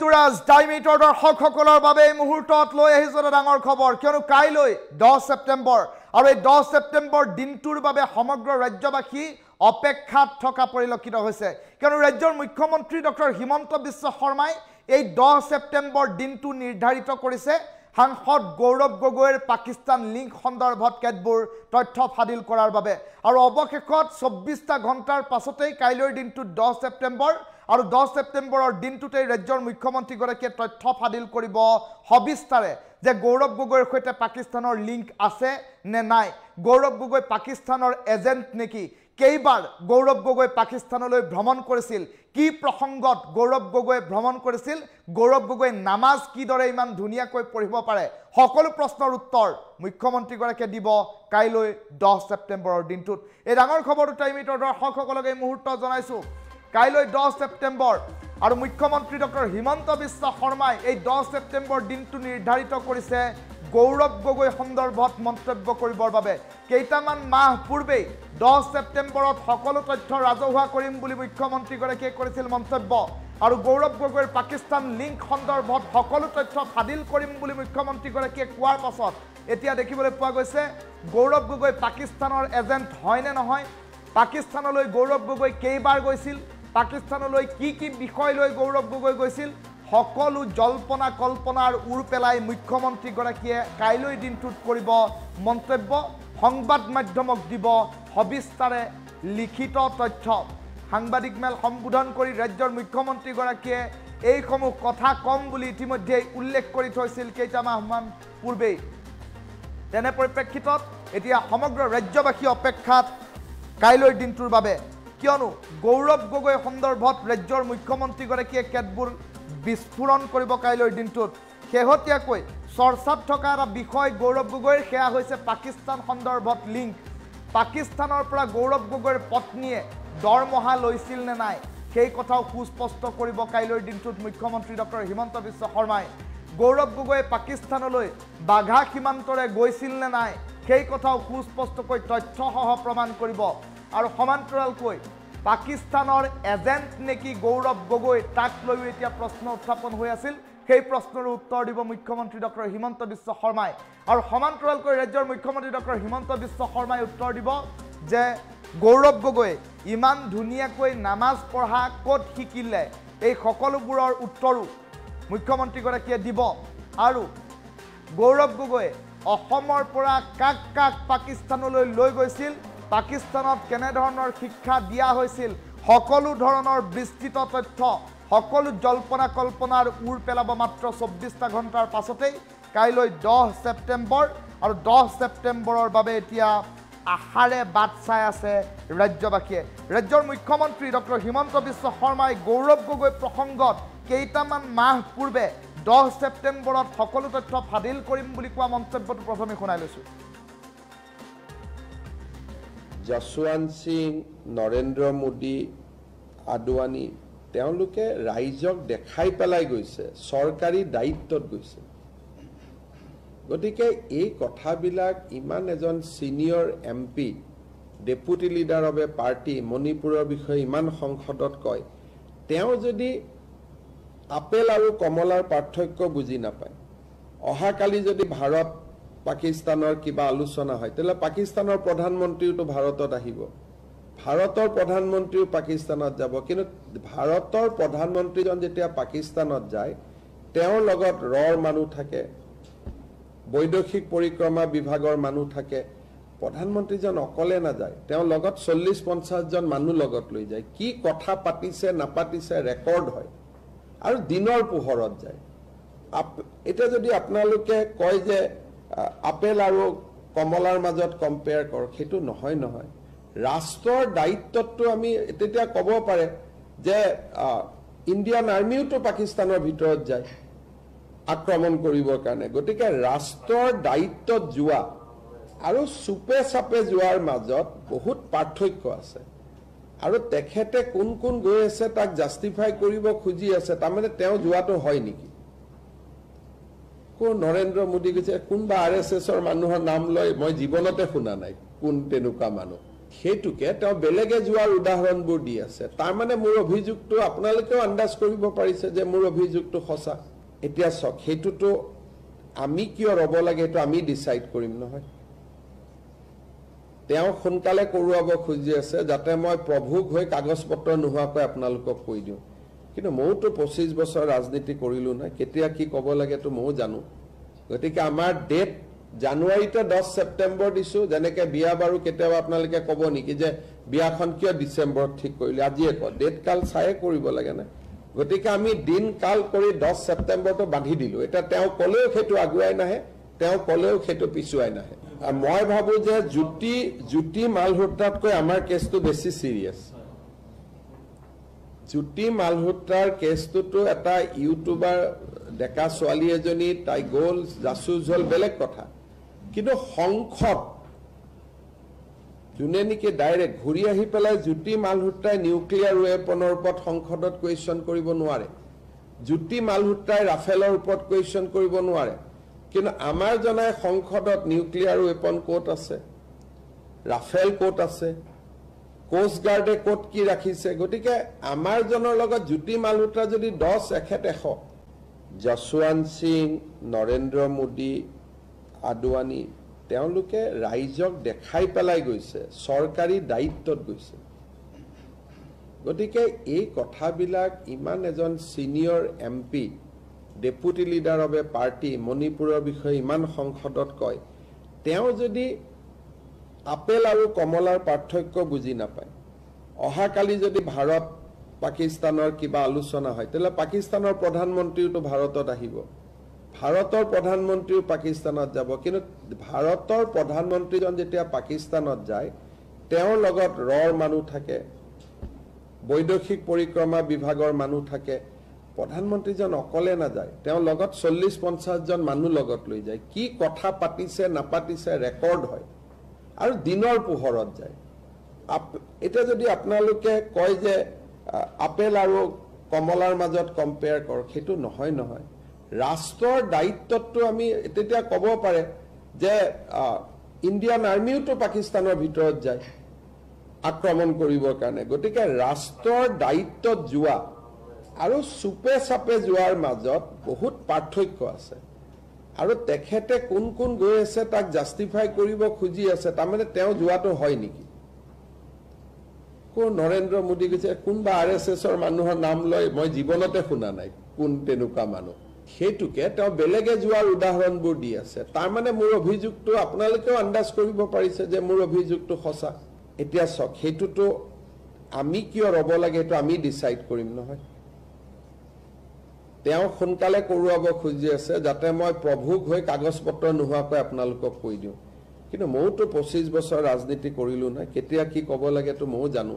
ঋতুৰাজ টাইমিটৰ দৰ্শকসকলৰ বাবে এই মুহূৰ্তত লৈ আহিছো এটা ডাঙৰ খবৰ কিয়নো কাইলৈ 10 ছেপ্টেম্বৰ আৰু এই 10 ছেপ্টেম্বৰ দিনটোৰ বাবে সমগ্ৰ ৰাজ্যবাসী অপেক্ষাত থকা পৰিলক্ষিত হৈছে কিয়নো ৰাজ্যৰ মুখ্যমন্ত্ৰী ডক্টৰ হিমন্ত বিশ্ব শৰ্মাই এই 10 ছেপ্টেম্বৰ দিনটো নিৰ্ধাৰিত কৰিছে সাংসদ গৌৰৱ গগৈৰ পাকিস্তান লিংক সন্দৰ্ভত কেতবোৰ তথ্য ফাদিল কৰাৰ বাবে আৰু অৱশেষত 24টা ঘণ্টাৰ পাছতেই কাইলৈৰ দিনটো 10 ছেপ্টেম্বৰ আৰু 10 ছেপ্টেম্বৰৰ দিনটোতে ৰাজ্যৰ মুখ্যমন্ত্ৰী গৰাকীয়ে তথ্য ফাদিল কৰিব হবিস্তাৰে যে গৌৰৱ গগৈৰ সৈতে পাকিস্তানৰ লিংক আছে নে নাই গৌৰৱ গগৈ পাকিস্তানৰ এজেন্ট নেকি কেইবাৰ গৌৰৱ গগৈ পাকিস্তানলৈ ভ্ৰমণ কৰিছিল কি প্ৰসংগত গৌৰৱ গগৈ ভ্ৰমণ কৰিছিল গৌৰৱ গগৈ নামাজ কি দৰে ইমান ধুনিয়াকৈ পঢ়িব পাৰে সকলো প্ৰশ্নৰ উত্তৰ মুখ্যমন্ত্ৰী গৰাকীয়ে দিব কাইলৈ 10 ছেপ্টেম্বৰৰ দিনটোত এই ডাঙৰ খবৰটো টাইমিটৰ দৰ্শকসকলক এই মুহূৰ্ত জনাইছো কাইলৈ 10 ছেপ্টেম্বৰ আৰু মুখ্যমন্ত্ৰী ডক্টৰ হিমন্ত বিশ্ব শৰ্মাই এই 10 ছেপ্টেম্বৰ দিনটো নিৰ্ধাৰিত কৰিছে গৌৰৱ গগৈ সন্দৰ্ভত মন্তব্য কৰিবৰ বাবে কেইটামান মাহ পূৰ্বেই 10 ছেপ্টেম্বৰত সকলো তথ্য ৰাজহুৱা কৰিম বুলি মুখ্যমন্ত্ৰী গৰাকীয়ে কৰিছিল মন্তব্য আৰু গৌৰৱ গগৈৰ পাকিস্তান লিংক সন্দৰ্ভত সকলো তথ্য ফাদিল কৰিম বুলি মুখ্যমন্ত্ৰী গৰাকীয়ে কোৱাৰ পাছত এতিয়া দেখিবলৈ পোৱা গৈছে গৌৰৱ গগৈ পাকিস্তানৰ এজেন্ট হয় নে নহয় পাকিস্তানলৈ গৌৰৱ গগৈ কেইবাৰ গৈছিল পাকিস্তানলৈ কি বিষয় লৈ গৌৰৱ গগৈ গৈছিল সকলো জল্পনা কল্পনাৰ উৰ পেলাই মুখ্যমন্ত্ৰী গৰাকীয়ে কাইলৈ দিনটোত কৰিব মন্তব্য সংবাদ মাধ্যমক দিব হবিস্তাৰে লিখিত তথ্য সাংবাদিক মেল সম্বোধন কৰি ৰাজ্যৰ মুখ্যমন্ত্ৰী গৰাকীয়ে এই সমূহ কথা কম বুলি ইতিমধ্যে উল্লেখ কৰি থৈছিল কেইটামান পূৰ্বেই তেনে পৰিপ্ৰেক্ষিতত এতিয়া সমগ্ৰ ৰাজ্যবাসী অপেক্ষাত কাইলৈৰ দিনটোৰ বাবে কিয়নো গৌৰৱ গগৈ সন্দৰ্ভত ৰাজ্যৰ মুখ্যমন্ত্ৰী গৰাকীয়ে কেতবোৰ বিস্ফোৰণ কৰিব কাইলৈৰ দিনটোত শেহতীয়াকৈ চৰ্চাত থকা এটা বিষয় গৌৰৱ গগৈৰ সেয়া হৈছে পাকিস্তান সন্দৰ্ভত লিংক পাকিস্তানৰ পৰা গৌৰৱ গগৈৰ পত্নীয়ে দৰমহা লৈছিল নে নাই সেই কথাও সুস্পষ্ট কৰিব কাইলৈৰ দিনটোত মুখ্যমন্ত্ৰী ডক্টৰ হিমন্ত বিশ্ব শৰ্মাই গৌৰৱ গগৈয়ে পাকিস্তানলৈ বাঘা সীমান্তৰে গৈছিল নে নাই সেই কথাও সুস্পষ্টকৈ তথ্যসহ প্ৰমাণ কৰিব আৰু সমান্তৰালকৈ পাকিস্তানৰ এজেন্ট নেকি গৌৰৱ গগৈ তাক লৈ এতিয়া প্ৰশ্ন উত্থাপন হৈ আছিল সেই প্ৰশ্নৰ উত্তৰ দিব মুখ্যমন্ত্ৰী ডক্টৰ হিমন্ত বিশ্ব শৰ্মাই আৰু সমান্তৰালকৈ ৰাজ্যৰ মুখ্যমন্ত্ৰী ডক্টৰ হিমন্ত বিশ্ব শৰ্মাই উত্তৰ দিব যে গৌৰৱ গগৈ ইমান ধুনিয়াকৈ নামাজ পঢ়া ক'ত শিকিলে এই সকলোবোৰৰ উত্তৰো মুখ্যমন্ত্ৰী গৰাকীয়ে দিব আৰু গৌৰৱ গগৈ অসমৰ পৰা কাক কাক পাকিস্তানলৈ লৈ গৈছিল পাকিস্তানত কেনে ধৰণৰ শিক্ষা দিয়া হৈছিল সকলো ধৰণৰ বিস্তৃত তথ্য সকলো জল্পনা কল্পনাৰ উৰ পেলাব মাত্ৰ 24টা ঘণ্টাৰ পাছতেই কাইলৈ 10 ছেপ্টেম্বৰ আৰু 10 ছেপ্টেম্বৰৰ বাবে এতিয়া আহাৰে বাট চাই আছে ৰাজ্যবাসীয়ে ৰাজ্যৰ মুখ্যমন্ত্ৰী ডক্টৰ হিমন্ত বিশ্ব শৰ্মাই গৌৰৱ গগৈ প্ৰসংগত কেইটামান মাহ পূৰ্বে 10 ছেপ্টেম্বৰত সকলো তথ্য ফাদিল কৰিম বুলি কোৱা মন্তব্যটো প্ৰথমে শুনাই লৈছোঁ যশৱন্ত সিং নৰেন্দ্ৰ মোদী আদৱানী তেওঁলোকে ৰাইজক দেখাই পেলাই গৈছে চৰকাৰী দায়িত্বত গৈছে গতিকে এই কথাবিলাক ইমান এজন senior MP deputy leader of A party মণিপুৰৰ বিষয়ে ইমান সংসদত কয় তেওঁ যদি আপেল আৰু কমলাৰ পাৰ্থক্য বুজি নাপায় অহাকালি যদি ভাৰত পাকিস্তানৰ কিবা আলোচনা হয় তেলে পাকিস্তানৰ প্ৰধানমন্ত্ৰীটো ভাৰতত আহিব ভাৰতৰ প্ৰধানমন্ত্ৰীও পাকিস্তানত যাব কিন্তু ভাৰতৰ প্ৰধানমন্ত্ৰীজন যেতিয়া পাকিস্তানত যায় তেওঁৰ লগত ৰৰ মানুহ থাকে বৈদেশিক পৰিক্ৰমা বিভাগৰ মানুহ থাকে প্ৰধানমন্ত্ৰীজন অকলে না যায় তেওঁ লগত 40-50 জন মানুহ লগত লৈ যায় কি কথা পাতিছে নাপাতিছে ৰেকৰ্ড হয় আৰু দিনৰ পোহৰত যায় এটা যদি আপোনালোকে কয় যে আপেল আৰু কমলাৰ মাজত কম্পেয়াৰ কৰ সেইটো নহয় নহয় ৰাষ্ট্ৰৰ দায়িত্বটো আমি তেতিয়া ক'ব পাৰে যে ইণ্ডিয়ান আৰ্মিওটো পাকিস্তানৰ ভিতৰত যায় আক্ৰমণ কৰিবৰ কাৰণে গতিকে ৰাষ্ট্ৰৰ দায়িত্বত যোৱা আৰু সুপে চাপে যোৱাৰ মাজত বহুত পাৰ্থক্য আছে আৰু তেখেতে কোন কোন গৈ আছে তাক জাষ্টিফাই কৰিব খুজি আছে তাৰমানে তেওঁ যোৱাটো হয় নেকি কোন নৰেন্দ্ৰ মোদী গৈছে কোনবা আৰএছএছৰ মানুহৰ নাম লৈ মই জীৱনতে শুনা নাই কোন তেনেকুৱা মানুহ সেইটোকে তেওঁ বেলেগে যোৱাৰ উদাহৰণবোৰ দি আছে। তাৰমানে মোৰ অভিযোগটো আপোনালোকেও আন্দাজ কৰিব পাৰিছে যে মোৰ অভিযোগটো সঁচা। এতিয়া চাওক, সেইটোতো আমি কিয় ৰ'ব লাগে সেইটো আমি ডিচাইড কৰিম নহয়। তেওঁ সোনকালে কৰোৱাব খুজি আছে যাতে মই প্ৰভুক হৈ কাগজ পত্ৰ নোহোৱাকৈ আপোনালোকক কৈ দিওঁ। কিন্তু মইতো 25 বছৰ ৰাজনীতি কৰিলোঁ নহয়, কেতিয়া কি ক'ব লাগেতো ময়ো জানো। গতিকে আমাৰ ডেট জানুৱাৰীতে 10 ছেপ্টেম্বৰ দিছোঁ। যেনেকৈ বিয়া বাৰু কেতিয়াবা আপোনালোকে ক'ব নেকি যে বিয়াখন কিয় ডিচেম্বৰত ঠিক কৰিলে, আজিয়ে কয়, ডেট কাল চায়ে কৰিব লাগে না। গতিকে আমি দিন কাল কৰি 10 ছেপ্টেম্বৰটো বান্ধি দিলোঁ। এতিয়া তেওঁ ক'লেও সেইটো আগুৱাই নাহে, তেওঁ ক'লেও সেইটো পিছুৱাই নাহে। মই ভাবোঁ যে জ্যোতি মালহোত্ৰাতকৈ আমাৰ কেছটো বেছি চিৰিয়াছ। জ্যোতি মালহোত্ৰাৰ কেছটোতো এটা ইউটিউবাৰ ডেকা ছোৱালী এজনী, তাই গ'ল, জাচুচ হ'ল, বেলেগ কথা। কিন্তু সংসদ যোনে নেকি ডাইৰেক্ট ঘূৰি আহি পেলাই জ্যোতি মালহোত্ৰাই নিউক্লিয়াৰ ৱেপনৰ ওপৰত সংসদত কুৱেশ্যন কৰিব নোৱাৰে, জ্যোতি মালহোত্ৰাই ৰাফেলৰ ওপৰত কুৱেশ্যন কৰিব নোৱাৰে। কিন্তু আমাৰ জনাই সংসদত নিউক্লিয়াৰ ৱেপন ক'ত আছে, ৰাফেল ক'ত আছে, কোষ্ট গাৰ্ডে ক'ত কি ৰাখিছে। গতিকে আমাৰ জনৰ লগত জ্যোতি মালহোত্ৰা যদি 10, 100, যশৱন্ত সিং, নৰেন্দ্ৰ মোদী, আদৱানী, তেওঁলোকে ৰাইজক দেখাই পেলাই গৈছে, চৰকাৰী দায়িত্বত গৈছে। গতিকে এই কথাবিলাক ইমান এজন senior MP, deputy leader of A party, মণিপুৰৰ বিষয়ে ইমান সংসদত কয়, তেওঁ যদি আপেল আৰু কমলাৰ পাৰ্থক্য বুজি নাপায়, অহাকালি যদি ভাৰত পাকিস্তানৰ কিবা আলোচনা হয়, তেতিয়াহ'লে পাকিস্তানৰ প্ৰধানমন্ত্ৰীওতো ভাৰতত আহিব, ভাৰতৰ প্ৰধানমন্ত্ৰীও পাকিস্তানত যাব। কিন্তু ভাৰতৰ প্ৰধানমন্ত্ৰীজন যেতিয়া পাকিস্তানত যায়, তেওঁৰ লগত ৰৰ মানুহ থাকে, বৈদেশিক পৰিক্ৰমা বিভাগৰ মানুহ থাকে। প্ৰধানমন্ত্ৰীজন অকলে নাযায়, তেওঁ লগত 40-50 জন মানুহ লগত লৈ যায়। কি কথা পাতিছে নাপাতিছে ৰেকৰ্ড হয়, আৰু দিনৰ পোহৰত যায়। এতিয়া যদি আপোনালোকে কয় যে আপেল আৰু কমলাৰ মাজত কম্পেয়াৰ কৰক, সেইটো নহয় নহয়। ৰাষ্ট্ৰৰ দায়িত্বটো আমি তেতিয়া ক'ব পাৰে যে ইণ্ডিয়ান আৰ্মিওতো পাকিস্তানৰ ভিতৰত যায় আক্ৰমণ কৰিবৰ কাৰণে। গতিকে ৰাষ্ট্ৰৰ দায়িত্বত যোৱা আৰু চুপে চাপে যোৱাৰ মাজত বহুত পাৰ্থক্য আছে। আৰু তেখেতে কোন কোন গৈ আছে তাক জাষ্টিফাই কৰিব খুজি আছে, তাৰমানে তেওঁ যোৱাটো হয় নেকি? কোন নৰেন্দ্ৰ মোদী গৈছে, কোনোবা RSSৰ মানুহৰ নাম লৈ মই জীৱনতে শুনা নাই কোন তেনেকুৱা মানুহ। সেইটোকে তেওঁ বেলেগে যোৱাৰ উদাহৰণবোৰ দি আছে। তাৰমানে মোৰ অভিযোগটো আপোনালোকেও আন্দাজ কৰিব পাৰিছে যে মোৰ অভিযোগটো সঁচা। এতিয়া চাওক, সেইটোতো আমি কিয় ৰ'ব লাগে সেইটো আমি ডিচাইড কৰিম নহয়। তেওঁ সোনকালে কৰোৱাব খুজি আছে যাতে মই প্ৰভুক হৈ কাগজ পত্ৰ নোহোৱাকৈ আপোনালোকক কৈ দিওঁ। কিন্তু মইতো 25 বছৰ ৰাজনীতি কৰিলোঁ নহয়, কেতিয়া কি ক'ব লাগেতো ময়ো জানো।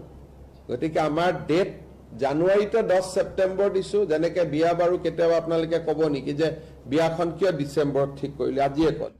গতিকে আমাৰ ডেট জানুৱাৰীতে 10 ছেপ্টেম্বৰ দিছোঁ। যেনেকৈ বিয়া বাৰু কেতিয়াবা আপোনালোকে ক'ব নেকি যে বিয়াখন কিয় ডিচেম্বৰত ঠিক কৰিলে, আজিয়ে কয়।